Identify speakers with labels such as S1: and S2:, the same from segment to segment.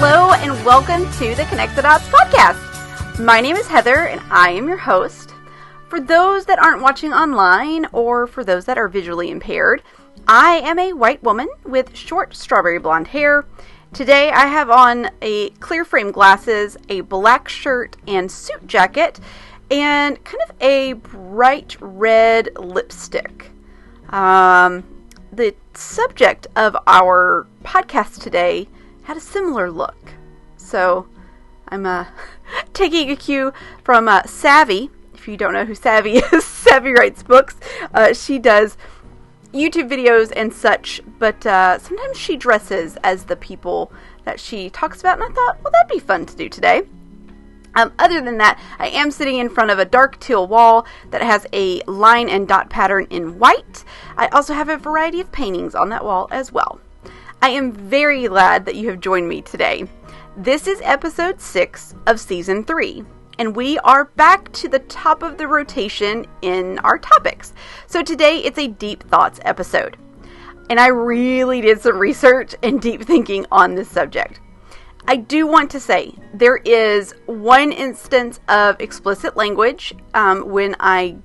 S1: Hello and welcome to the Connect the Dots podcast. My name is Heather and I am your host. For those that aren't watching online or for those that are visually impaired, I am a white woman with short strawberry blonde hair. Today I have on a clear frame glasses, a black shirt and suit jacket, and kind of a bright red lipstick. The subject of our podcast today had a similar look. So I'm taking a cue from Savvy. If you don't know who Savvy is, Savvy writes books. She does YouTube videos and such, but sometimes she dresses as the people that she talks about, and I thought, well, that'd be fun to do today. Other than that, I am sitting in front of a dark teal wall that has a line and dot pattern in white. I also have a variety of paintings on that wall as well. I am very glad that you have joined me today. This is episode 6 of season 3, and we are back to the top of the rotation in our topics. So today it's a deep thoughts episode, and I really did some research and deep thinking on this subject. I do want to say there is one instance of explicit language when I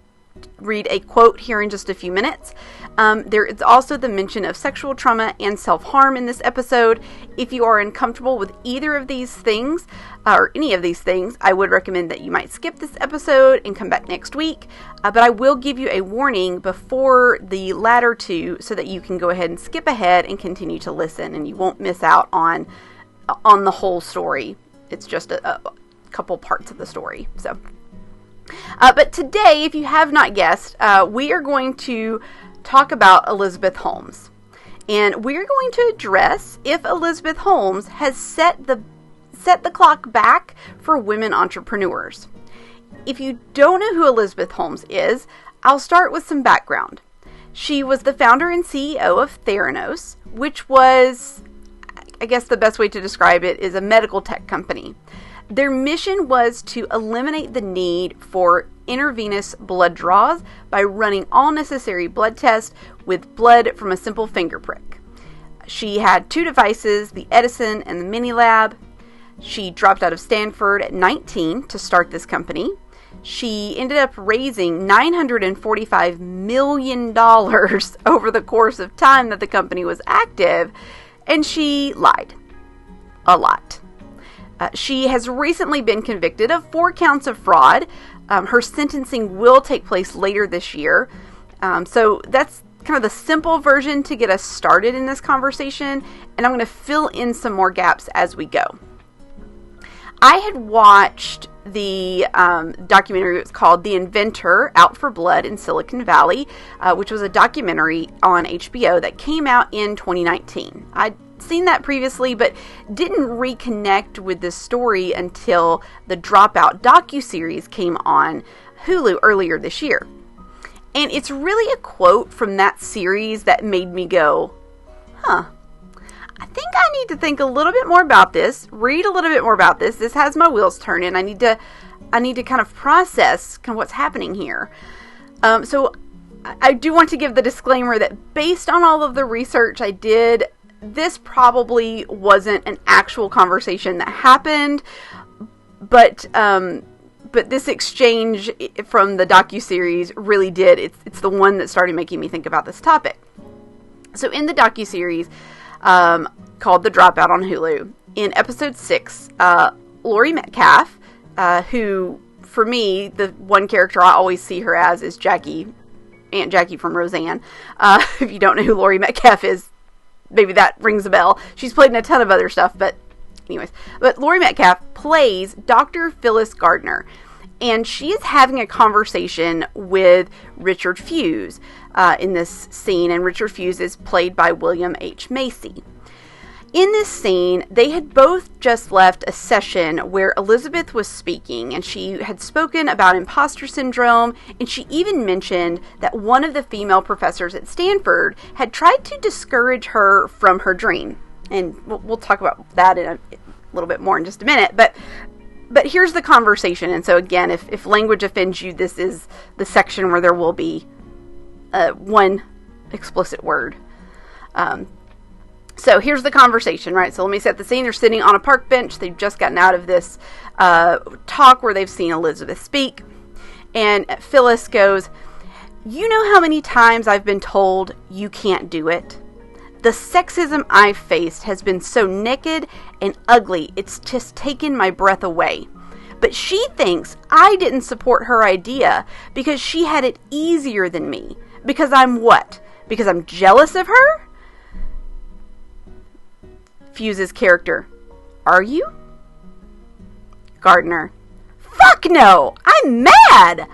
S1: read a quote here in just a few minutes. There is also the mention of sexual trauma and self-harm in this episode. If you are uncomfortable with either of these things, or any of these things, I would recommend that you might skip this episode and come back next week. But I will give you a warning before the latter two so that you can go ahead and skip ahead and continue to listen, and you won't miss out on the whole story. It's just a couple parts of the story. So, but today, if you have not guessed, we are going to talk about Elizabeth Holmes, and we're going to address if Elizabeth Holmes has set the clock back for women entrepreneurs. If you don't know who Elizabeth Holmes is, I'll start with some background. She was the founder and CEO of Theranos, which was, I guess the best way to describe it is a medical tech company. Their mission was to eliminate the need for intravenous blood draws by running all necessary blood tests with blood from a simple finger prick. She had 2 devices, the Edison and the Minilab. She dropped out of Stanford at 19 to start this company. She ended up raising $945 million over the course of time that the company was active, and she lied a lot. She has recently been convicted of 4 counts of fraud. Her sentencing will take place later this year. So that's kind of the simple version to get us started in this conversation, and I'm going to fill in some more gaps as we go. I had watched the documentary. It was called The Inventor, Out for Blood in Silicon Valley, which was a documentary on HBO that came out in 2019. I'd seen that previously, but didn't reconnect with this story until the Dropout docuseries came on Hulu earlier this year. And it's really a quote from that series that made me go, I think I need to think a little bit more about this, read a little bit more about this. This has my wheels turning. I need to kind of process kind of what's happening here. So I do want to give the disclaimer that based on all of the research I did, this probably wasn't an actual conversation that happened, but this exchange from the docuseries really did. It's the one that started making me think about this topic. So in the docuseries called The Dropout on Hulu, in episode 6, Laurie Metcalf, who for me, the one character I always see her as is Jackie, Aunt Jackie from Roseanne. If you don't know who Laurie Metcalf is, maybe that rings a bell. She's played in a ton of other stuff, but anyways. But Laurie Metcalf plays Dr. Phyllis Gardner, and she is having a conversation with Richard Fuse in this scene, and Richard Fuse is played by William H. Macy. In this scene, they had both just left a session where Elizabeth was speaking, and she had spoken about imposter syndrome, and she even mentioned that one of the female professors at Stanford had tried to discourage her from her dream. And we'll talk about that in a little bit more in just a minute, but here's the conversation. And so again, if language offends you, this is the section where there will be one explicit word. So here's the conversation, right? So let me set the scene. They're sitting on a park bench. They've just gotten out of this talk where they've seen Elizabeth speak. And Phyllis goes, "You know how many times I've been told you can't do it? The sexism I've faced has been so naked and ugly, it's just taken my breath away. But she thinks I didn't support her idea because she had it easier than me. Because I'm what? Because I'm jealous of her?" Fuse's character, "Are you?" Gardner, "Fuck no! I'm mad!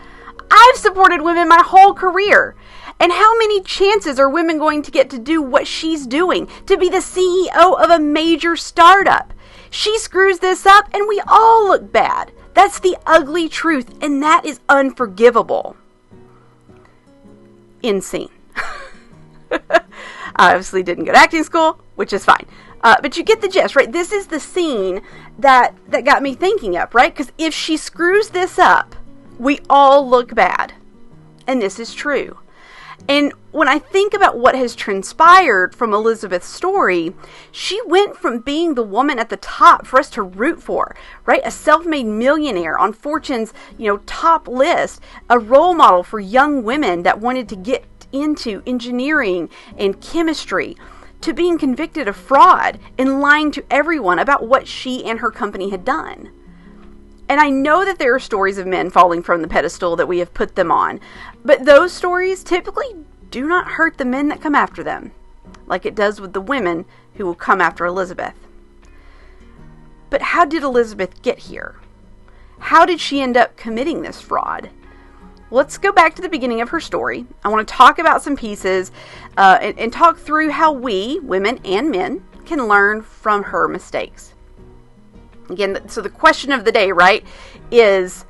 S1: I've supported women my whole career. And how many chances are women going to get to do what she's doing? To be the CEO of a major startup? She screws this up and we all look bad. That's the ugly truth, and that is unforgivable." End scene. I obviously didn't go to acting school, which is fine. But you get the gist, right? This is the scene that got me thinking of, right? Because if she screws this up, we all look bad. And this is true. And when I think about what has transpired from Elizabeth's story, she went from being the woman at the top for us to root for, right? A self-made millionaire on Fortune's, top list, a role model for young women that wanted to get into engineering and chemistry, to being convicted of fraud and lying to everyone about what she and her company had done. And I know that there are stories of men falling from the pedestal that we have put them on, but those stories typically do not hurt the men that come after them, like it does with the women who will come after Elizabeth. But how did Elizabeth get here? How did she end up committing this fraud? Let's go back to the beginning of her story. I want to talk about some pieces and talk through how we, women and men, can learn from her mistakes. Again, so the question of the day, right, is,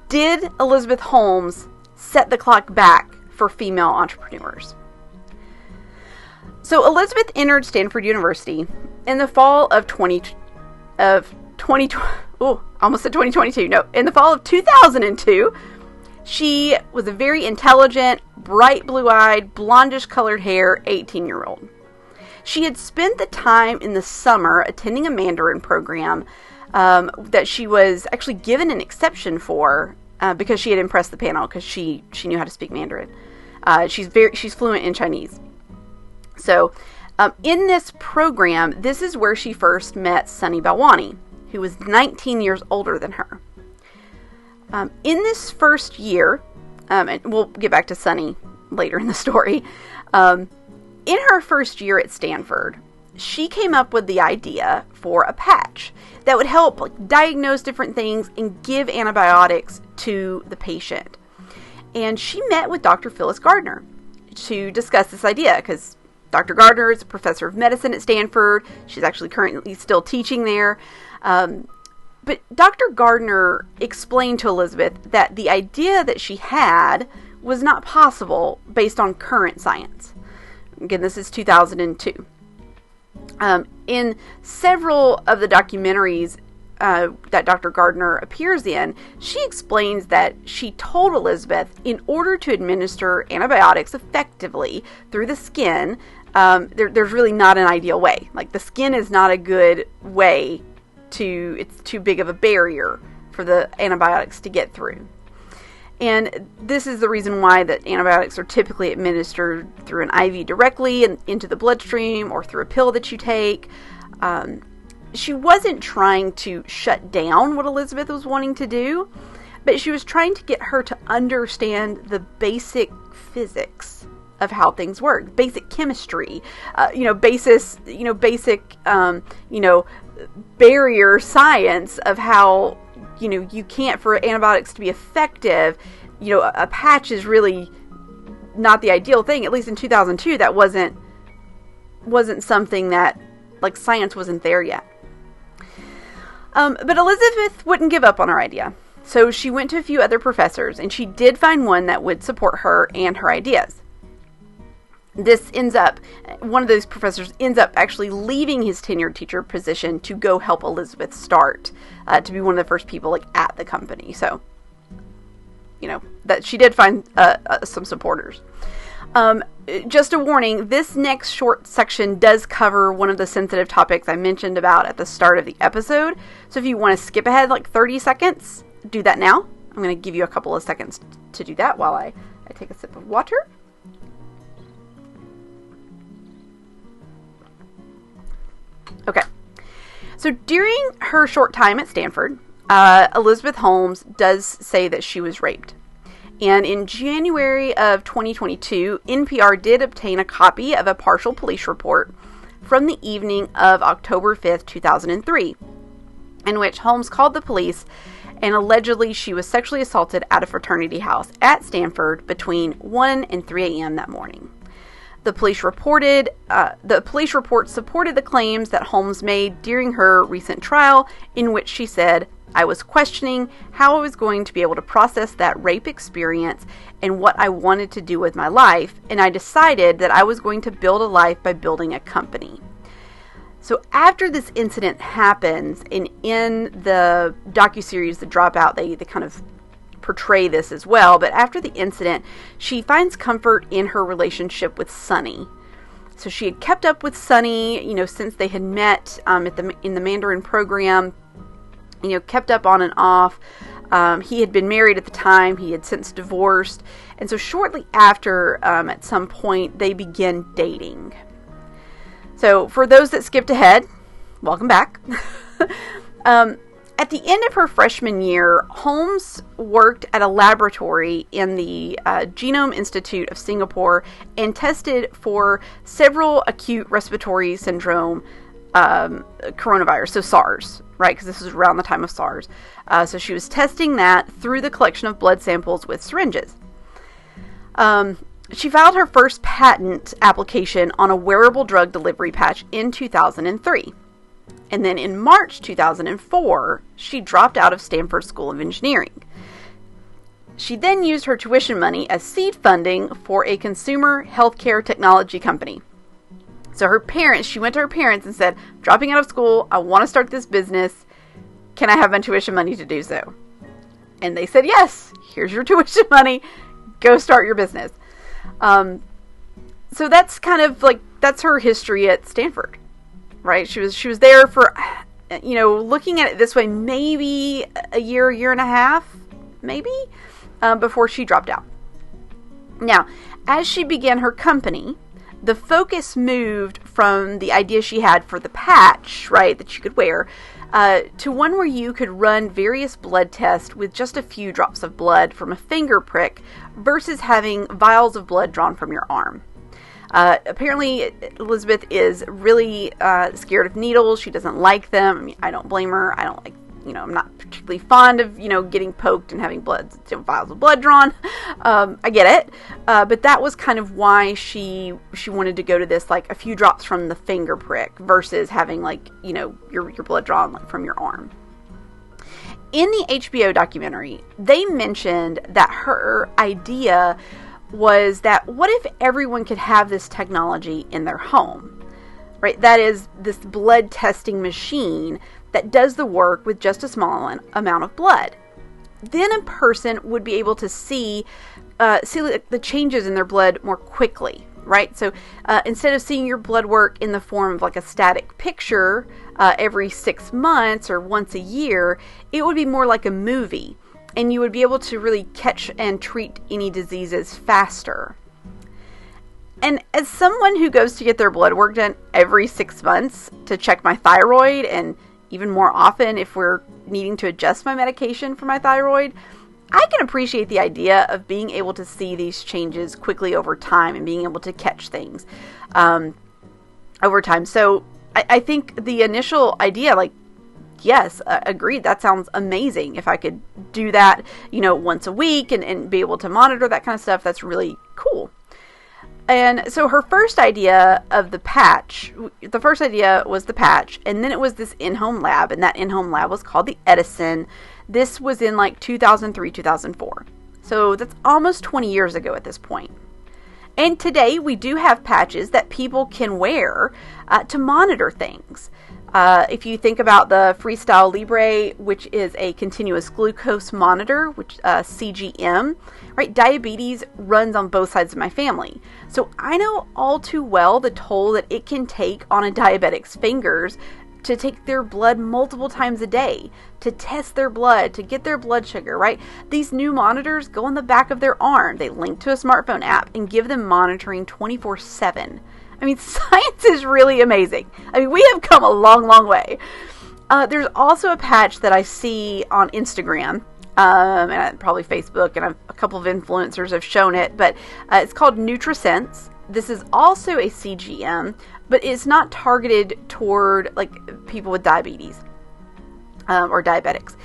S1: did Elizabeth Holmes set the clock back for female entrepreneurs? So Elizabeth entered Stanford University in the fall of 2022. No, in the fall of 2002. She was a very intelligent, bright blue-eyed, blondish-colored hair 18-year-old. She had spent the time in the summer attending a Mandarin program that she was actually given an exception for because she had impressed the panel because she knew how to speak Mandarin. She's fluent in Chinese. So in this program, this is where she first met Sunny Balwani, who was 19 years older than her. In this first year, and we'll get back to Sunny later in the story, in her first year at Stanford, she came up with the idea for a patch that would help diagnose different things and give antibiotics to the patient. And she met with Dr. Phyllis Gardner to discuss this idea because Dr. Gardner is a professor of medicine at Stanford. She's actually currently still teaching there. But Dr. Gardner explained to Elizabeth that the idea that she had was not possible based on current science. Again, this is 2002. In several of the documentaries that Dr. Gardner appears in, she explains that she told Elizabeth in order to administer antibiotics effectively through the skin, there's really not an ideal way. Like, the skin is not a good way it's too big of a barrier for the antibiotics to get through. And this is the reason why that antibiotics are typically administered through an IV directly and into the bloodstream or through a pill that you take. She wasn't trying to shut down what Elizabeth was wanting to do, but she was trying to get her to understand the basic physics of how things work, basic chemistry, basic barrier science of how, you can't, for antibiotics to be effective, a patch is really not the ideal thing. At least in 2002, that wasn't something that, science wasn't there yet. But Elizabeth wouldn't give up on her idea. So she went to a few other professors, and she did find one that would support her and her ideas. One of those professors ends up actually leaving his tenured teacher position to go help Elizabeth start, to be one of the first people at the company. So, that she did find some supporters. Just a warning, this next short section does cover one of the sensitive topics I mentioned about at the start of the episode. So if you want to skip ahead like 30 seconds, do that now. I'm going to give you a couple of seconds to do that while I take a sip of water. Okay. So during her short time at Stanford, Elizabeth Holmes does say that she was raped. And in January of 2022, NPR did obtain a copy of a partial police report from the evening of October 5th, 2003, in which Holmes called the police and allegedly she was sexually assaulted at a fraternity house at Stanford between 1 and 3 a.m. that morning. The police report supported the claims that Holmes made during her recent trial, in which she said, "I was questioning how I was going to be able to process that rape experience and what I wanted to do with my life, and I decided that I was going to build a life by building a company." So after this incident happens, and in the docuseries The Dropout, they kind of portray this as well, but after the incident, she finds comfort in her relationship with Sonny. So she had kept up with Sonny, since they had met in the Mandarin program, kept up on and off. He had been married at the time. He had since divorced. And so shortly after, at some point, they begin dating. So for those that skipped ahead, welcome back. At the end of her freshman year, Holmes worked at a laboratory in the Genome Institute of Singapore and tested for several acute respiratory syndrome coronavirus, so SARS, right? Because this was around the time of SARS. So she was testing that through the collection of blood samples with syringes. She filed her first patent application on a wearable drug delivery patch in 2003. And then in March 2004, she dropped out of Stanford School of Engineering. She then used her tuition money as seed funding for a consumer healthcare technology company. So she went to her parents and said, "Dropping out of school, I want to start this business. Can I have my tuition money to do so?" And they said, "Yes, here's your tuition money. Go start your business." So that's kind of that's her history at Stanford, right? She was there for, looking at it this way, maybe a year and a half, maybe, before she dropped out. Now, as she began her company, the focus moved from the idea she had for the patch, right, that you could wear, to one where you could run various blood tests with just a few drops of blood from a finger prick versus having vials of blood drawn from your arm. Apparently, Elizabeth is really scared of needles. She doesn't like them. I mean, I don't blame her. I don't like, I'm not particularly fond of, getting poked and having vials of blood drawn. I get it. But that was kind of why she wanted to go to this, a few drops from the finger prick versus having, your blood drawn from your arm. In the HBO documentary, they mentioned that her idea was that what if everyone could have this technology in their home, right? That is this blood testing machine that does the work with just a small amount of blood. Then a person would be able to see the changes in their blood more quickly, right? So instead of seeing your blood work in the form of a static picture every 6 months or once a year, it would be more like a movie. And you would be able to really catch and treat any diseases faster. And as someone who goes to get their blood work done every 6 months to check my thyroid, and even more often if we're needing to adjust my medication for my thyroid, I can appreciate the idea of being able to see these changes quickly over time and being able to catch things over time. So I think the initial idea, yes, agreed. That sounds amazing. If I could do that, once a week and be able to monitor that kind of stuff, that's really cool. And so her first idea of the patch was the patch, and then it was this in-home lab, and that in-home lab was called the Edison. This was in 2003, 2004. So that's almost 20 years ago at this point. And today we do have patches that people can wear to monitor things. If you think about the Freestyle Libre, which is a continuous glucose monitor, which CGM, right? Diabetes runs on both sides of my family. So I know all too well the toll that it can take on a diabetic's fingers to take their blood multiple times a day, to test their blood, to get their blood sugar, right? These new monitors go on the back of their arm. They link to a smartphone app and give them monitoring 24/7. I mean, science is really amazing. I mean, we have come a long, long way. There's also a patch that I see on Instagram, and probably Facebook, and a couple of influencers have shown it, but it's called NutriSense. This is also a CGM, but it's not targeted toward like people with diabetes or diabetics.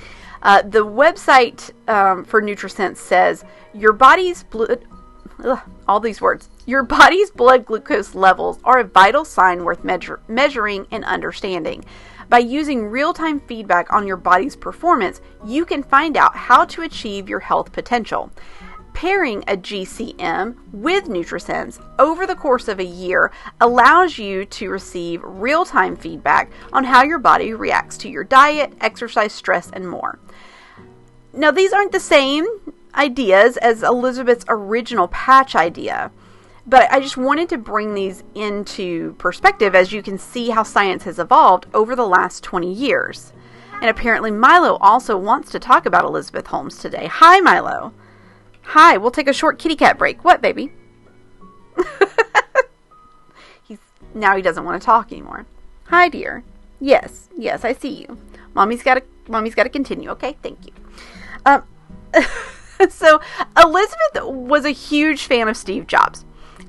S1: The website for NutriSense says your body's blood. All these words. Your body's blood glucose levels are a vital sign worth measuring and understanding. By using real-time feedback on your body's performance, you can find out how to achieve your health potential. Pairing a GCM with NutriSense over the course of a year allows you to receive real-time feedback on how your body reacts to your diet, exercise, stress, and more. Now, these aren't the same ideas as Elizabeth's original patch idea, but I just wanted to bring these into perspective as you can see how science has evolved over the last 20 years. And apparently Milo also wants to talk about Elizabeth Holmes today. Hi, Milo. Hi, we'll take a short kitty cat break. What, baby? Now he doesn't want to talk anymore. Hi, dear. Yes, I see you. Mommy's got to continue. Okay, thank you. So Elizabeth was a huge fan of Steve Jobs,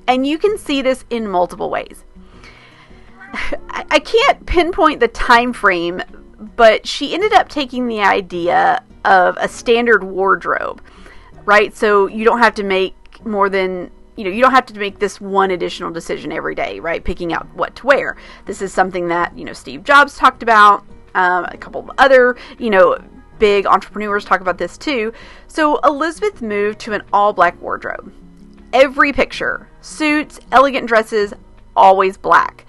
S1: and you can see this in multiple ways. I can't pinpoint the time frame, but she ended up taking the idea of a standard wardrobe, right? So you don't have to make more than, you don't have to make this one additional decision every day, right? Picking out what to wear. This is something that, Steve Jobs talked about, a couple of other, big entrepreneurs talk about this too. So Elizabeth moved to an all-black wardrobe. Every picture, suits, elegant dresses, always black.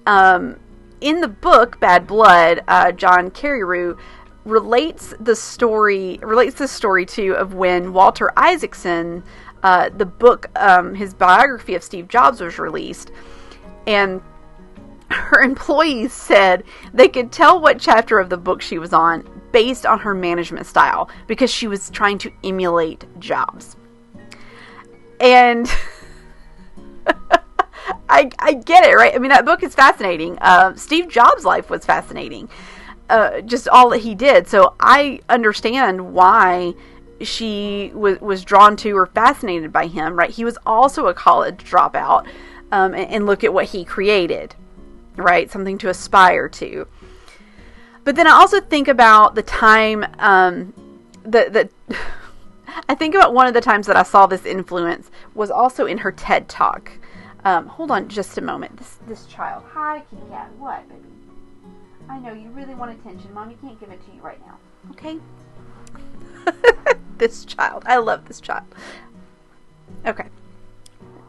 S1: In the book Bad Blood, John Carreyrou relates the story too of when Walter Isaacson, the book, his biography of Steve Jobs was released, and her employees said they could tell what chapter of the book she was on based on her management style because she was trying to emulate Jobs. And I get it, right? I mean, that book is fascinating. Steve Jobs' life was fascinating. Just all that he did. So I understand why she was drawn to or fascinated by him, right? He was also a college dropout. And look at what he created, right? Something to aspire to. But then I also think about the time that I think about one of the times that I saw this influence was also in her TED Talk. Hold on just a moment. This child. Hi, kitty cat. What, baby? I know you really want attention. Mommy can't give it to you right now. Okay? This child. I love this child. Okay.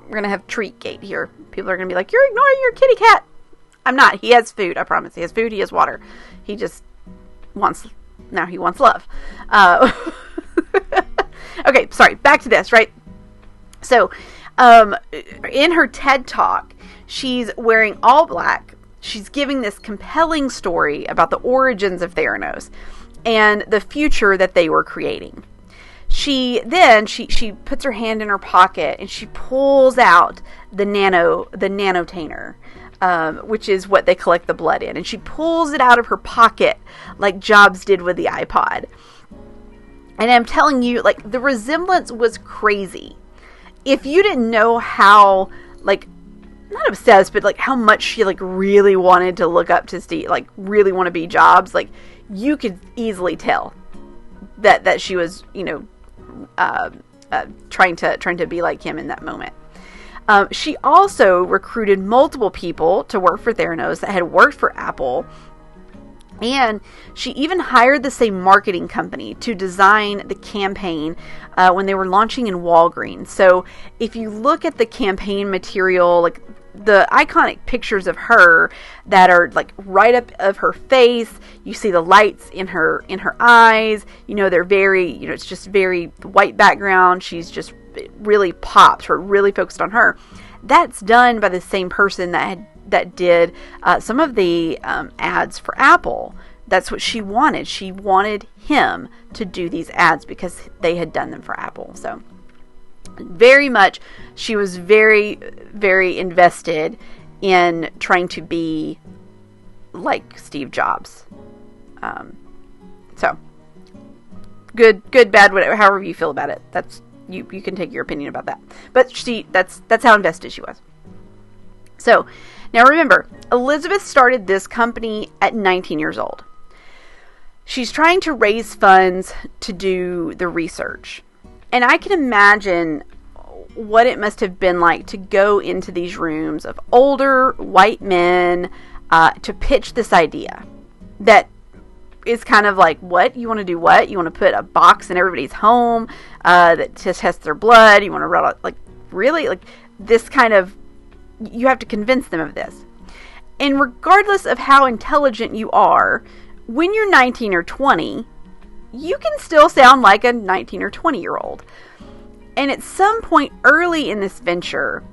S1: We're going to have treat gate here. People are going to be like, you're ignoring your kitty cat. I'm not. He has food. I promise. He has food. He has water. He just wants love. Okay, sorry. Back to this, right? So, in her TED Talk, she's wearing all black. She's giving this compelling story about the origins of Theranos and the future that they were creating. She puts her hand in her pocket and she pulls out the nanotainer, which is what they collect the blood in. And she pulls it out of her pocket like Jobs did with the iPod. And I'm telling you, like, the resemblance was crazy. If you didn't know how, like, not obsessed, but like how much she like really wanted to look up to Steve, like really want to be Jobs, like you could easily tell that she was, trying to be like him in that moment. She also recruited multiple people to work for Theranos that had worked for Apple. And she even hired the same marketing company to design the campaign when they were launching in Walgreens. So if you look at the campaign material, like the iconic pictures of her that are like right up of her face. You see the lights in her eyes. They're very, it's just very white background. She's just, it really pops. We're really focused on her. That's done by the same person that did some of the ads for Apple. That's what she wanted. She wanted him to do these ads because they had done them for Apple. So very much, she was very, very invested in trying to be like Steve Jobs. So good, bad, whatever, however you feel about it. That's you can take your opinion about that. But that's how invested she was. So now remember, Elizabeth started this company at 19 years old. She's trying to raise funds to do the research. And I can imagine what it must have been like to go into these rooms of older white men to pitch this idea that is kind of like, what? You want to do what? You want to put a box in everybody's home that tests their blood? You want to run, like, really? Like, this kind of, you have to convince them of this. And regardless of how intelligent you are, when you're 19 or 20, you can still sound like a 19 or 20-year-old. And at some point early in this venture,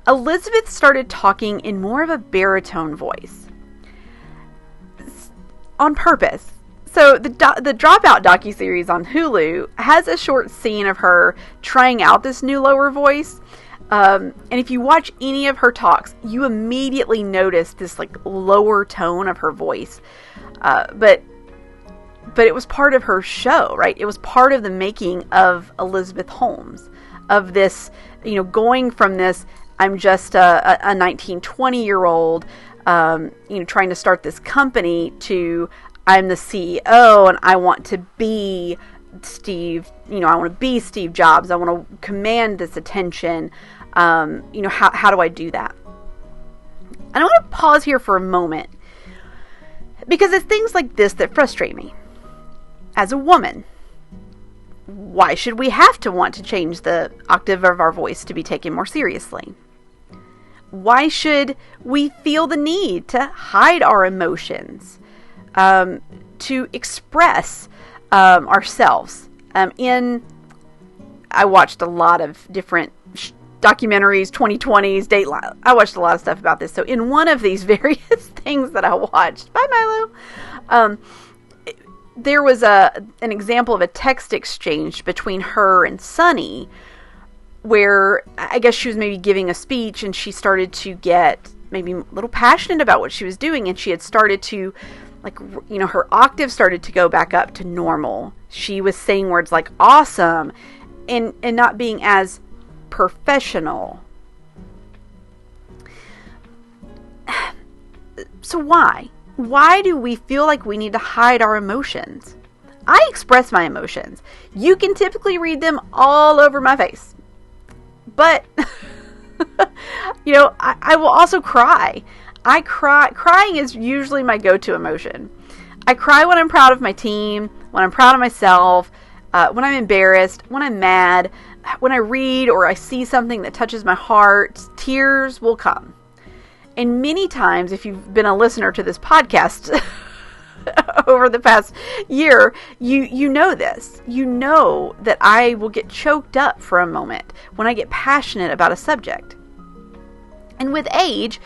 S1: Elizabeth started talking in more of a baritone voice. On purpose. So the Dropout docuseries on Hulu has a short scene of her trying out this new lower voice. And if you watch any of her talks, you immediately notice this like lower tone of her voice. But it was part of her show, right? It was part of the making of Elizabeth Holmes, of this, going from this, I'm just a 19, 20-year-old, trying to start this company, to I'm the CEO and I want to be Steve, I want to be Steve Jobs. I want to command this attention. How do I do that? And I want to pause here for a moment, because it's things like this that frustrate me. As a woman, why should we have to want to change the octave of our voice to be taken more seriously? Why should we feel the need to hide our emotions, to express ourselves? I watched a lot of different documentaries, 2020s, Dateline. I watched a lot of stuff about this. So in one of these various things that I watched, bye Milo, there was an example of a text exchange between her and Sonny, where I guess she was maybe giving a speech and she started to get maybe a little passionate about what she was doing, and she had started to, like, her octave started to go back up to normal. She was saying words like awesome and not being as professional. So why? Why do we feel like we need to hide our emotions? I express my emotions. You can typically read them all over my face. But, I will also cry. Crying is usually my go-to emotion. I cry when I'm proud of my team, when I'm proud of myself, when I'm embarrassed, when I'm mad, when I read or I see something that touches my heart. Tears will come. And many times, if you've been a listener to this podcast over the past year, you know this. You know that I will get choked up for a moment when I get passionate about a subject. And with age,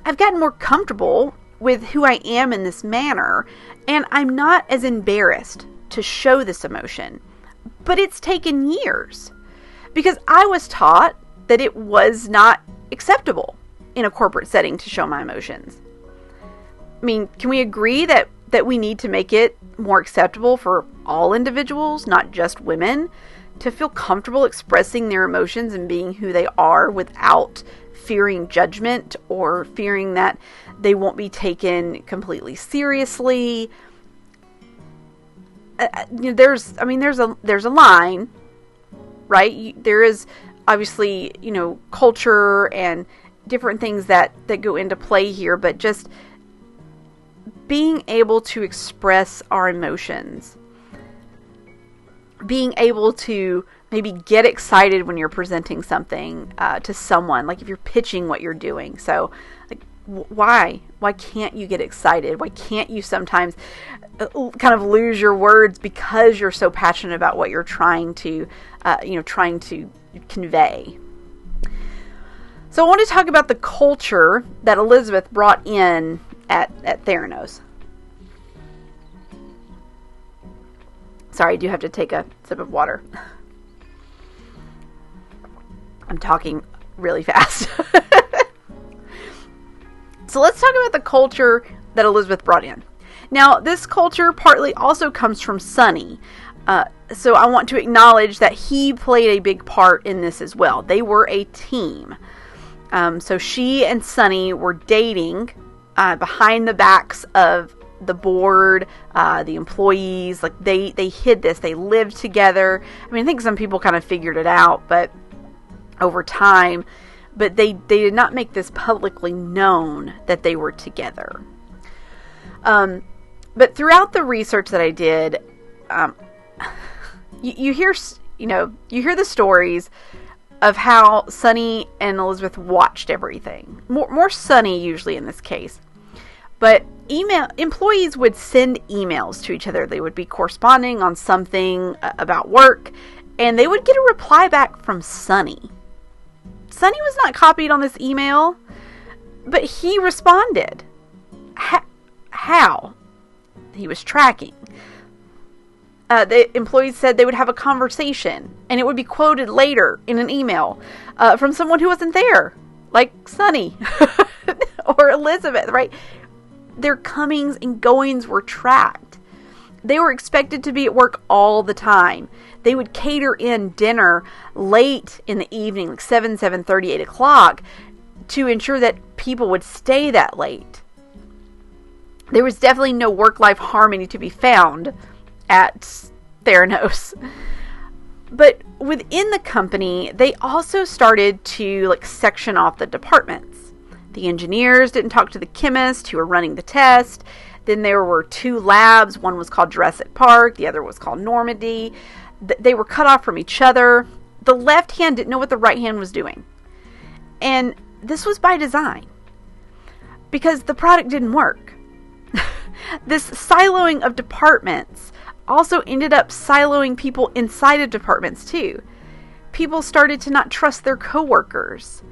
S1: I've gotten more comfortable with who I am in this manner, and I'm not as embarrassed to show this emotion. But it's taken years, because I was taught that it was not acceptable in a corporate setting to show my emotions. I mean, can we agree that we need to make it more acceptable for all individuals, not just women, to feel comfortable expressing their emotions and being who they are without fearing judgment or fearing that they won't be taken completely seriously? There's a line, right? There is obviously, culture and different things that go into play here, but just being able to express our emotions, being able to maybe get excited when you're presenting something to someone, like if you're pitching what you're doing. So like, why can't you get excited? Why can't you sometimes kind of lose your words because you're so passionate about what you're trying to convey? So I want to talk about the culture that Elizabeth brought in at Theranos. Sorry, I do have to take a sip of water. I'm talking really fast. So let's talk about the culture that Elizabeth brought in. Now, this culture partly also comes from Sonny. So I want to acknowledge that he played a big part in this as well. They were a team. So she and Sonny were dating behind the backs of the board, the employees. Like they hid this. They lived together. I mean, I think some people kind of figured it out, but over time, but they did not make this publicly known that they were together. But throughout the research that I did, you hear the stories of how Sonny and Elizabeth watched everything. More Sonny usually in this case. But employees would send emails to each other. They would be corresponding on something about work, and they would get a reply back from Sonny. Sonny was not copied on this email, but he responded. How? He was tracking. The employees said they would have a conversation, and it would be quoted later in an email from someone who wasn't there, like Sonny or Elizabeth, right? Their comings and goings were tracked. They were expected to be at work all the time. They would cater in dinner late in the evening, like 7:30, 8 o'clock, to ensure that people would stay that late. There was definitely no work-life harmony to be found at Theranos. But within the company, they also started to section off the departments. The engineers didn't talk to the chemists who were running the test. Then there were two labs. One was called Jurassic Park. The other was called Normandy. They were cut off from each other. The left hand didn't know what the right hand was doing. And this was by design, because the product didn't work. This siloing of departments also ended up siloing people inside of departments too. People started to not trust their coworkers.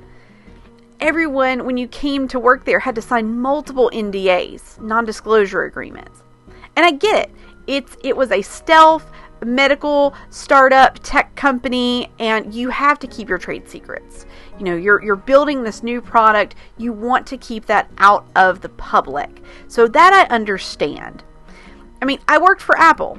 S1: Everyone, when you came to work there, had to sign multiple NDAs, non-disclosure agreements. And I get it. It was a stealth medical startup tech company, and you have to keep your trade secrets. You know, you're building this new product. You want to keep that out of the public. So that I understand. I mean, I worked for Apple.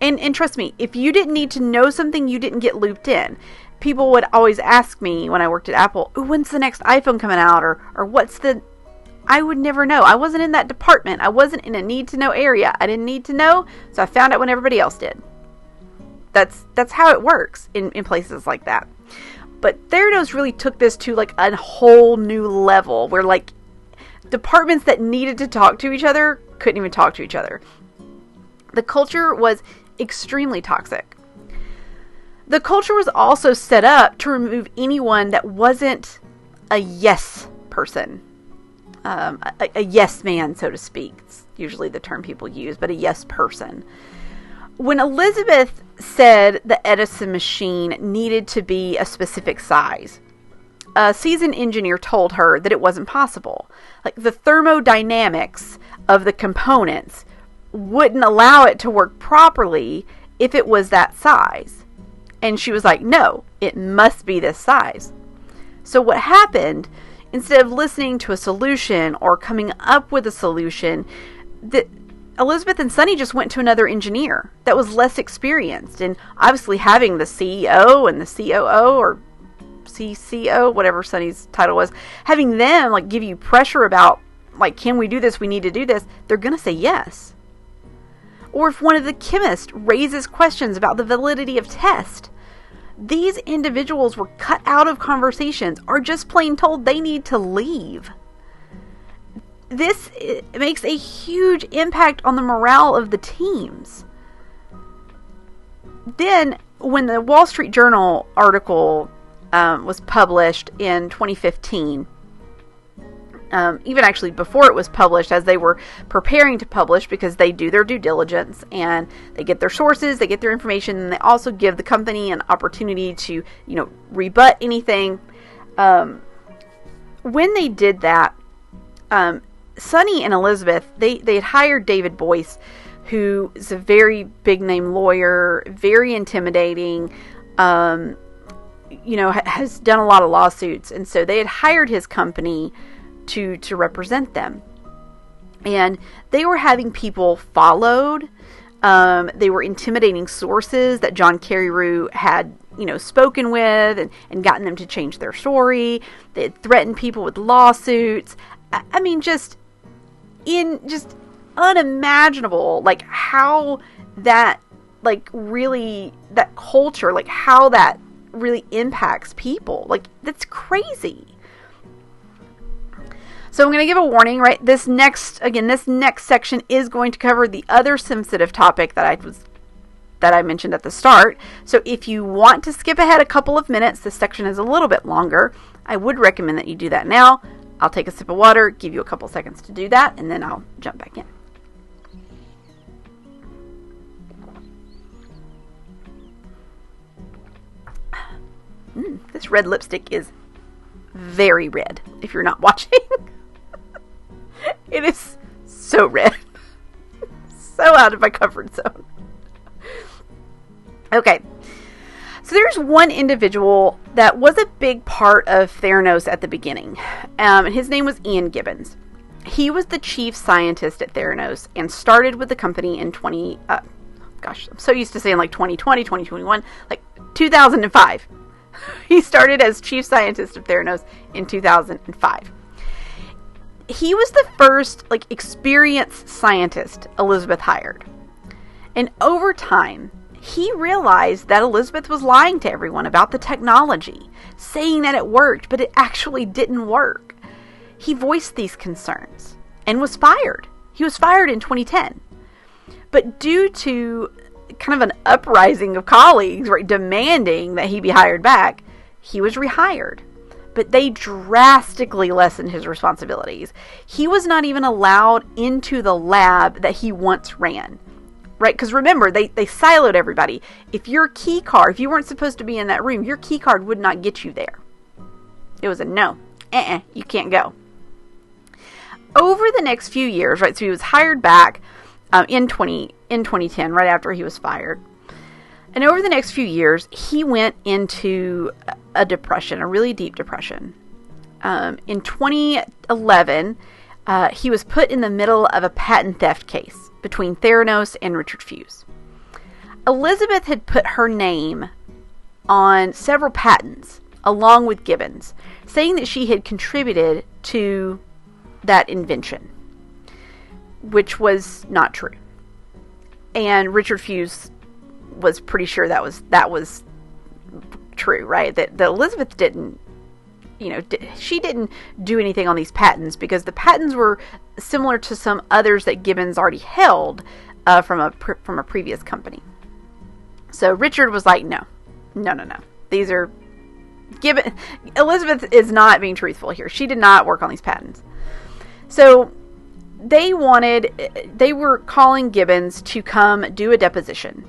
S1: And trust me, if you didn't need to know something, you didn't get looped in. People would always ask me when I worked at Apple, when's the next iPhone coming out? Or what's the... I would never know. I wasn't in that department. I wasn't in a need-to-know area. I didn't need to know, so I found out when everybody else did. That's how it works in places like that. But Theranos really took this to a whole new level where departments that needed to talk to each other couldn't even talk to each other. The culture was extremely toxic. The culture was also set up to remove anyone that wasn't a yes person. A yes man, so to speak. It's usually the term people use, but a yes person. When Elizabeth said the Edison machine needed to be a specific size, a seasoned engineer told her that it wasn't possible. The thermodynamics of the components wouldn't allow it to work properly if it was that size. And she was like, no, it must be this size. So what happened, instead of listening to a solution or coming up with a solution, Elizabeth and Sonny just went to another engineer that was less experienced. And obviously having the CEO and the COO or CCO, whatever Sonny's title was, having them give you pressure about can we do this? We need to do this. They're going to say yes. Or if one of the chemists raises questions about the validity of test, these individuals were cut out of conversations or just plain told they need to leave. This makes a huge impact on the morale of the teams. Then, when the Wall Street Journal article was published in 2015, even actually before it was published, as they were preparing to publish, because they do their due diligence and they get their sources, they get their information, and they also give the company an opportunity to, rebut anything. When they did that, Sonny and Elizabeth, they had hired David Boyce, who is a very big name lawyer, very intimidating, has done a lot of lawsuits, and so they had hired his company to represent them. And they were having people followed. They were intimidating sources that John Carreyrou had, spoken with and gotten them to change their story. They had threatened people with lawsuits. I mean, just unimaginable, like how that, that culture, like how that really impacts people. Like, that's crazy. So I'm going to give a warning, right? This next section is going to cover the other sensitive topic that I mentioned at the start. So if you want to skip ahead a couple of minutes, this section is a little bit longer. I would recommend that you do that now. I'll take a sip of water, give you a couple seconds to do that, and then I'll jump back in. This red lipstick is very red, if you're not watching. It is so red. So out of my comfort zone. Okay. So there's one individual that was a big part of Theranos at the beginning. And his name was Ian Gibbons. He was the chief scientist at Theranos and started with the company in I'm so used to saying 2020, 2021, 2005. He started as chief scientist of Theranos in 2005. He was the first experienced scientist Elizabeth hired. And over time, he realized that Elizabeth was lying to everyone about the technology, saying that it worked, but it actually didn't work. He voiced these concerns and was fired. He was fired in 2010. But due to kind of an uprising of colleagues, right, demanding that he be hired back, he was rehired. But they drastically lessened his responsibilities. He was not even allowed into the lab that he once ran. Right? Because remember, they siloed everybody. If you weren't supposed to be in that room, your key card would not get you there. It was a no. You can't go. Over the next few years, right, so he was hired back in 2010, right after he was fired. And over the next few years, he went into a depression, a really deep depression. In 2011, he was put in the middle of a patent theft case between Theranos and Richard Fuse. Elizabeth had put her name on several patents, along with Gibbons, saying that she had contributed to that invention, which was not true. And Richard Fuse was pretty sure that was true, right? That Elizabeth didn't, she didn't do anything on these patents, because the patents were similar to some others that Gibbons already held from a previous company. So Richard was like, no. These are Gibbons. Elizabeth is not being truthful here. She did not work on these patents. So they were calling Gibbons to come do a deposition.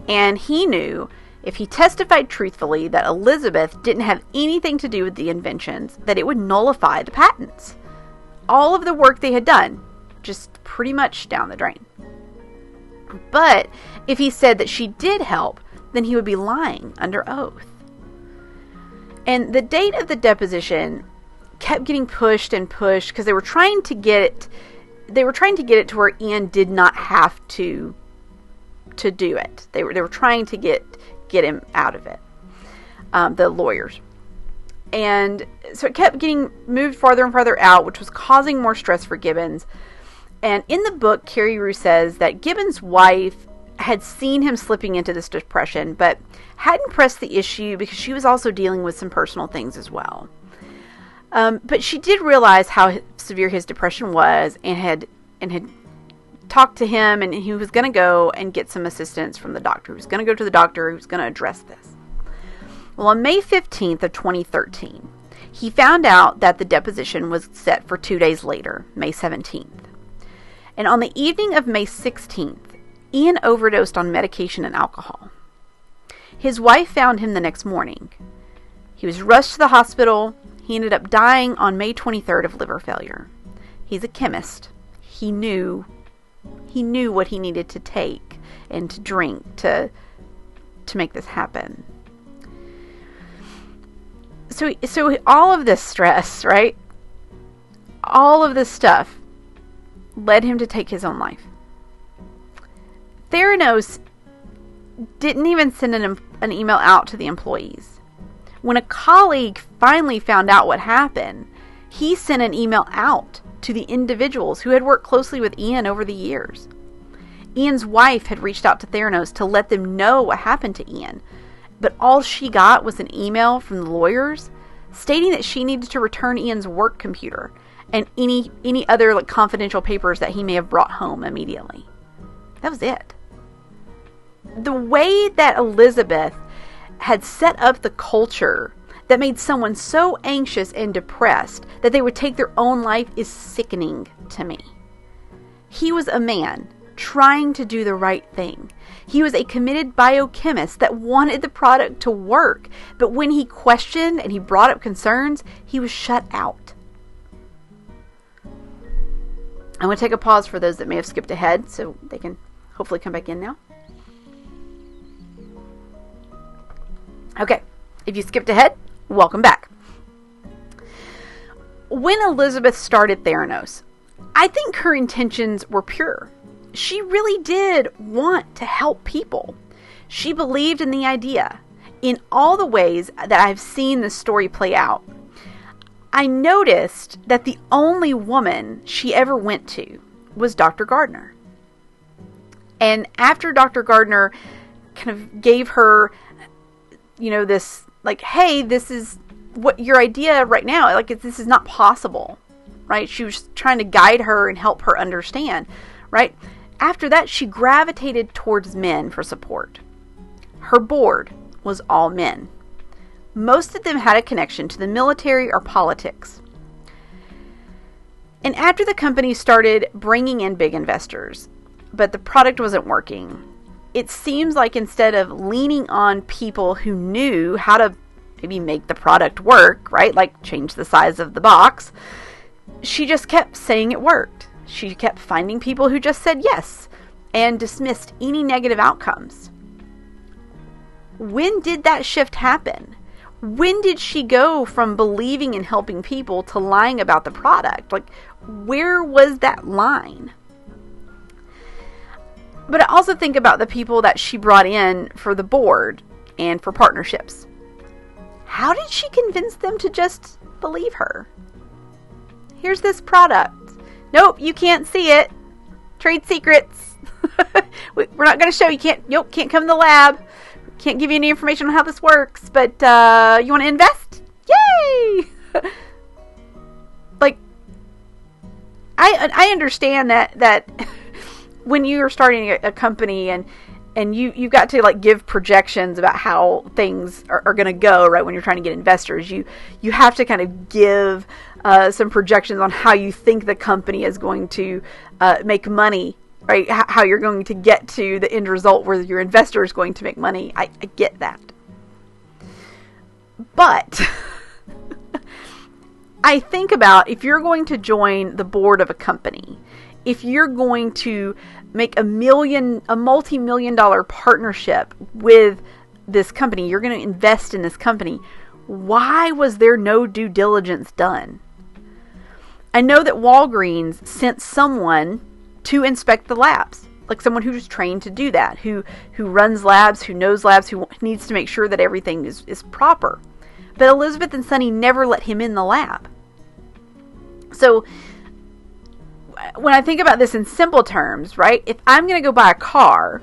S1: And he knew if he testified truthfully that Elizabeth didn't have anything to do with the inventions, that it would nullify the patents. All of the work they had done, just pretty much down the drain. But if he said that she did help, then he would be lying under oath. And the date of the deposition kept getting pushed and pushed, because they were trying to get it to where Ian did not have to do it. They were trying to get him out of it, the lawyers. And so it kept getting moved farther and farther out, which was causing more stress for Gibbons. And in the book, Carreyrou says that Gibbons' wife had seen him slipping into this depression, but hadn't pressed the issue because she was also dealing with some personal things as well. But she did realize how severe his depression was, and had talked to him, and he was going to go and get some assistance from the doctor. He was going to go to the doctor who was going to address this. Well, on May 15th of 2013, he found out that the deposition was set for 2 days later, May 17th. And on the evening of May 16th, Ian overdosed on medication and alcohol. His wife found him the next morning. He was rushed to the hospital. He ended up dying on May 23rd of liver failure. He's a chemist. He knew what he needed to take and to drink to make this happen. So all of this stress, right? All of this stuff led him to take his own life. Theranos didn't even send an email out to the employees. When a colleague finally found out what happened, he sent an email out to the individuals who had worked closely with Ian over the years. Ian's wife had reached out to Theranos to let them know what happened to Ian, but all she got was an email from the lawyers stating that she needed to return Ian's work computer and any other confidential papers that he may have brought home immediately. That was it. The way that Elizabeth had set up the culture that made someone so anxious and depressed that they would take their own life is sickening to me. He was a man trying to do the right thing. He was a committed biochemist that wanted the product to work, but when he questioned and he brought up concerns, he was shut out. I'm going to take a pause for those that may have skipped ahead so they can hopefully come back in now. Okay, if you skipped ahead, welcome back. When Elizabeth started Theranos, I think her intentions were pure. She really did want to help people. She believed in the idea. In all the ways that I've seen this story play out, I noticed that the only woman she ever went to was Dr. Gardner. And after Dr. Gardner kind of gave her, this, hey, this is what your idea right now, this is not possible, right? She was trying to guide her and help her understand, right? After that, she gravitated towards men for support. Her board was all men. Most of them had a connection to the military or politics. And after the company started bringing in big investors, but the product wasn't working, it seems like instead of leaning on people who knew how to maybe make the product work, right? Like change the size of the box, she just kept saying it worked. She kept finding people who just said yes and dismissed any negative outcomes. When did that shift happen? When did she go from believing in helping people to lying about the product? Where was that line? But I also think about the people that she brought in for the board and for partnerships. How did she convince them to just believe her? Here's this product. Nope, you can't see it. Trade secrets. We're not going to show you. Can't come to the lab. Can't give you any information on how this works. But you want to invest? Yay! I understand that when you're starting a company and you've got to give projections about how things are going to go, right? When you're trying to get investors, you have to kind of give some projections on how you think the company is going to make money, right? How you're going to get to the end result where your investor is going to make money. I get that. But I think about if you're going to join the board of a company, if you're going to make a multi-million-dollar partnership with this company, you're going to invest in this company, why was there no due diligence done? I know that Walgreens sent someone to inspect the labs, someone who's trained to do that, who runs labs, who knows labs, who needs to make sure that everything is proper. But Elizabeth and Sonny never let him in the lab. So when I think about this in simple terms, right? If I'm going to go buy a car,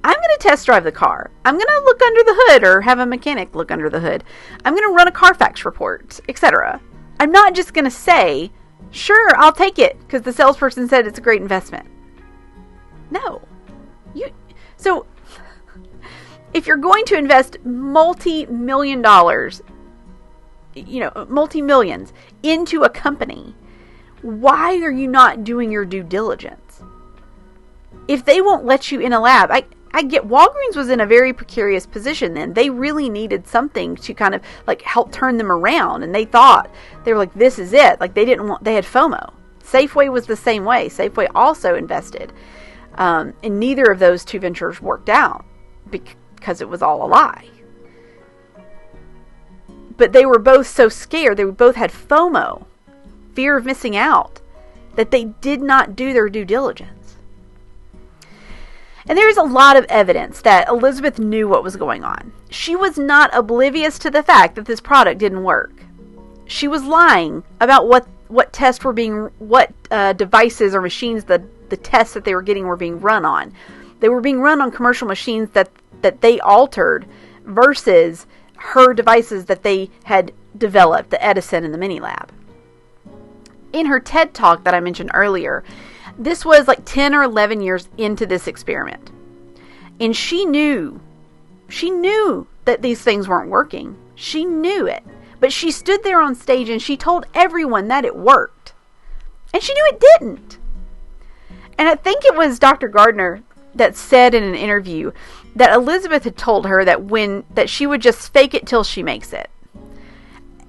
S1: I'm going to test drive the car. I'm going to look under the hood or have a mechanic look under the hood. I'm going to run a Carfax report, etc. I'm not just going to say, sure, I'll take it because the salesperson said it's a great investment. No. So if you're going to invest multi-million dollars, multi-millions into a company, why are you not doing your due diligence? If they won't let you in a lab, I get Walgreens was in a very precarious position then. They really needed something to kind of like help turn them around, and they were like, this is it. Like they had FOMO. Safeway was the same way. Safeway also invested. And neither of those two ventures worked out because it was all a lie. But they were both so scared. They both had FOMO, fear of missing out, that they did not do their due diligence. And there is a lot of evidence that Elizabeth knew what was going on. She was not oblivious to the fact that this product didn't work. She was lying about what devices or machines the tests that they were getting were being run on. They were being run on commercial machines that they altered versus her devices that they had developed, the Edison and the Mini Lab. In her TED Talk that I mentioned earlier, this was like 10 or 11 years into this experiment. And she knew that these things weren't working. She knew it. But she stood there on stage and she told everyone that it worked. And she knew it didn't. And I think it was Dr. Gardner that said in an interview that Elizabeth had told her that she would just fake it till she makes it.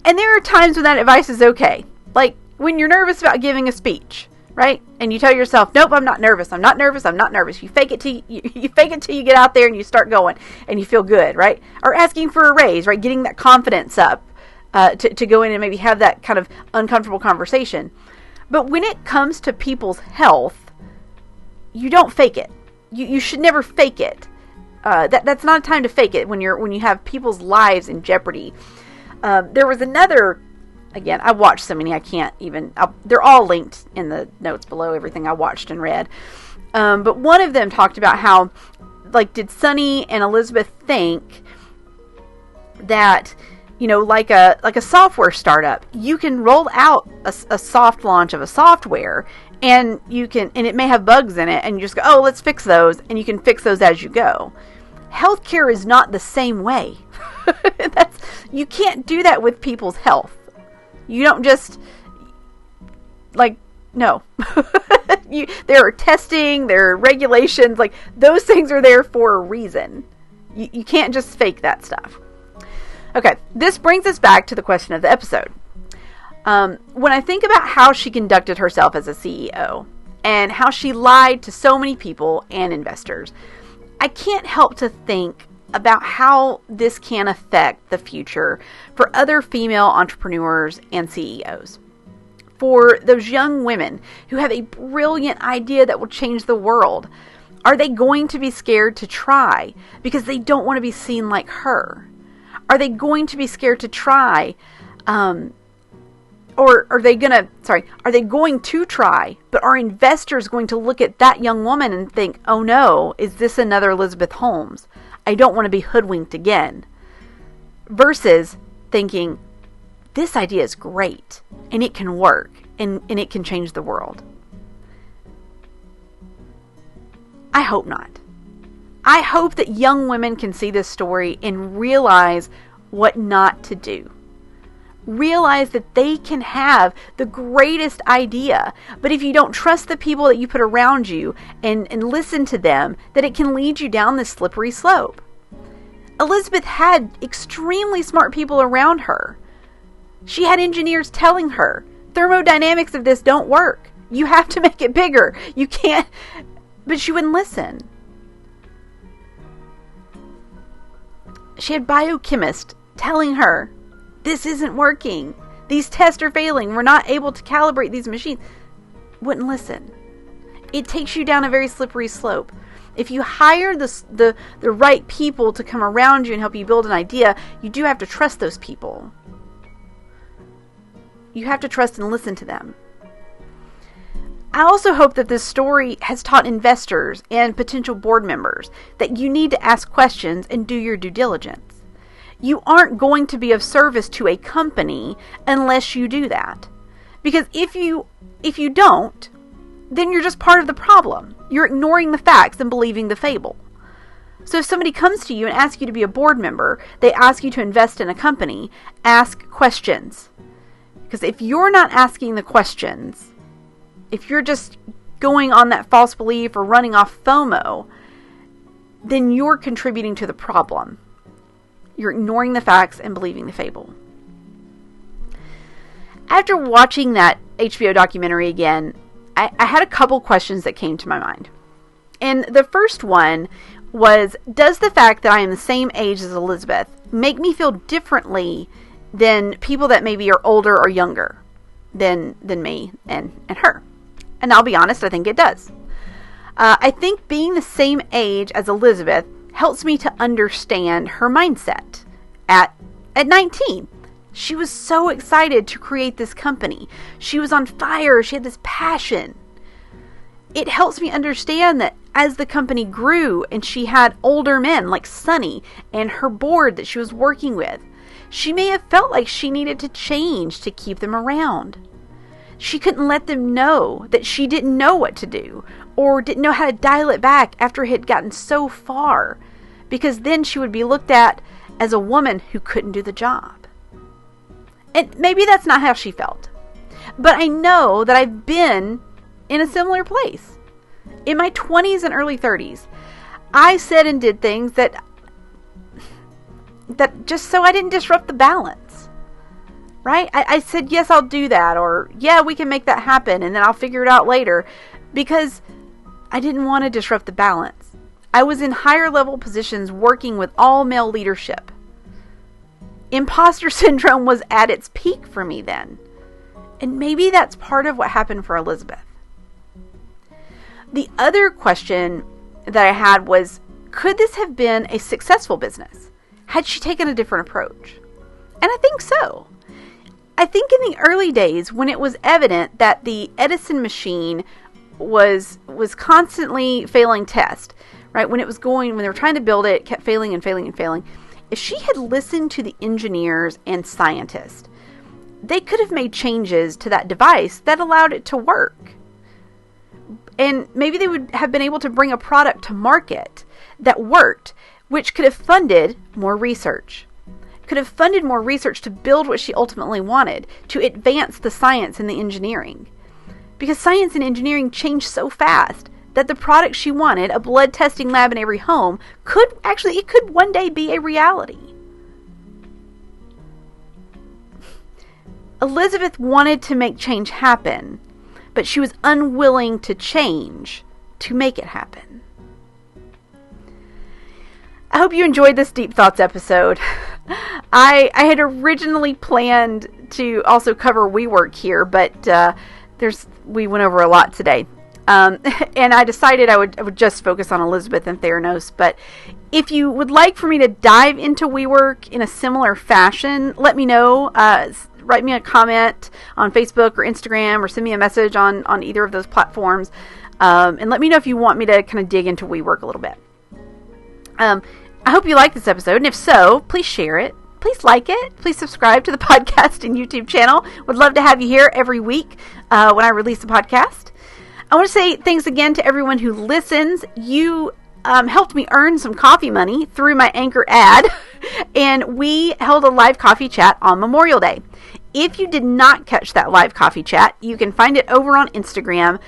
S1: And there are times when that advice is okay. Like when you're nervous about giving a speech, right? And you tell yourself, nope, I'm not nervous. I'm not nervous. I'm not nervous. You fake it till you get out there and you start going and you feel good, right? Or asking for a raise, right? Getting that confidence up to go in and maybe have that kind of uncomfortable conversation. But when it comes to people's health, you don't fake it. You should never fake it. That's not a time to fake it when you have people's lives in jeopardy. There was another. Again, I watched so many, I can't even... they're all linked in the notes below, everything I watched and read. But one of them talked about how, did Sunny and Elizabeth think that, like a software startup, you can roll out a soft launch of a software, and it may have bugs in it, and you just go, oh, let's fix those, and you can fix those as you go. Healthcare is not the same way. You can't do that with people's health. You don't just, no. There are testing, there are regulations, those things are there for a reason. You can't just fake that stuff. Okay, this brings us back to the question of the episode. When I think about how she conducted herself as a CEO, and how she lied to so many people and investors, I can't help to think about how this can affect the future for other female entrepreneurs and CEOs. For those young women who have a brilliant idea that will change the world, are they going to be scared to try because they don't want to be seen like her? Are they going to be scared to try, or are they going to try, but are investors going to look at that young woman and think, oh no, is this another Elizabeth Holmes? I don't want to be hoodwinked again. Versus thinking, this idea is great, and it can work, and it can change the world. I hope not. I hope that young women can see this story and realize what not to do. Realize that they can have the greatest idea, but if you don't trust the people that you put around you and listen to them, that it can lead you down this slippery slope. Elizabeth had extremely smart people around her. She had engineers telling her, thermodynamics of this don't work. You have to make it bigger. You can't, but she wouldn't listen. She had biochemists telling her, this isn't working. These tests are failing. We're not able to calibrate these machines. Wouldn't listen. It takes you down a very slippery slope. If you hire the right people to come around you and help you build an idea, you do have to trust those people. You have to trust and listen to them. I also hope that this story has taught investors and potential board members that you need to ask questions and do your due diligence. You aren't going to be of service to a company unless you do that. Because if you don't, then you're just part of the problem. You're ignoring the facts and believing the fable. So if somebody comes to you and asks you to be a board member, they ask you to invest in a company, ask questions. Because if you're not asking the questions, if you're just going on that false belief or running off FOMO, then you're contributing to the problem. You're ignoring the facts and believing the fable. After watching that HBO documentary again, I had a couple questions that came to my mind. And the first one was, does the fact that I am the same age as Elizabeth make me feel differently than people that maybe are older or younger than me and her? And I'll be honest, I think it does. I think being the same age as Elizabeth helps me to understand her mindset. At 19, she was so excited to create this company. She was on fire. She had this passion. It helps me understand that as the company grew and she had older men like Sonny and her board that she was working with, she may have felt like she needed to change to keep them around. She couldn't let them know that she didn't know what to do or didn't know how to dial it back after it had gotten so far, because then she would be looked at as a woman who couldn't do the job. And maybe that's not how she felt. But I know that I've been in a similar place. In my 20s and early 30s, I said and did things that just so I didn't disrupt the balance. Right? I said, yes, I'll do that. Or, yeah, we can make that happen. And then I'll figure it out later. Because I didn't want to disrupt the balance. I was in higher level positions working with all male leadership. Imposter syndrome was at its peak for me then. And maybe that's part of what happened for Elizabeth. The other question that I had was, could this have been a successful business? Had she taken a different approach? And I think so. I think in the early days, when it was evident that the Edison machine was constantly failing test, right? When they were trying to build it, it kept failing and failing and failing. If she had listened to the engineers and scientists, they could have made changes to that device that allowed it to work. And maybe they would have been able to bring a product to market that worked, which could have funded more research. Could have funded more research to build what she ultimately wanted, to advance the science and the engineering. Because science and engineering changed so fast that the product she wanted, a blood testing lab in every home, could one day be a reality. Elizabeth wanted to make change happen, but she was unwilling to change to make it happen. I hope you enjoyed this Deep Thoughts episode. I had originally planned to also cover WeWork here, but we went over a lot today. And I decided I would just focus on Elizabeth and Theranos. But if you would like for me to dive into WeWork in a similar fashion, let me know. Write me a comment on Facebook or Instagram, or send me a message on either of those platforms. And let me know if you want me to kind of dig into WeWork a little bit. I hope you like this episode, and if so, please share it. Please like it. Please subscribe to the podcast and YouTube channel. Would love to have you here every week when I release a podcast. I want to say thanks again to everyone who listens. You helped me earn some coffee money through my Anchor ad, and we held a live coffee chat on Memorial Day. If you did not catch that live coffee chat, you can find it over on Instagram.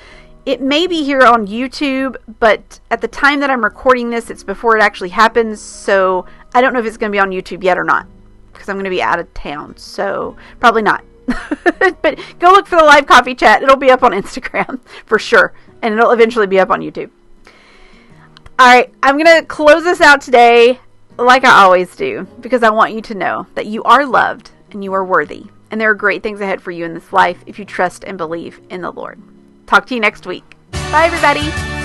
S1: It may be here on YouTube, but at the time that I'm recording this, it's before it actually happens, so I don't know if it's going to be on YouTube yet or not, because I'm going to be out of town, so probably not. But go look for the live coffee chat. It'll be up on Instagram for sure, and it'll eventually be up on YouTube. All right, I'm going to close this out today like I always do, because I want you to know that you are loved and you are worthy, and there are great things ahead for you in this life if you trust and believe in the Lord. Talk to you next week. Bye, everybody.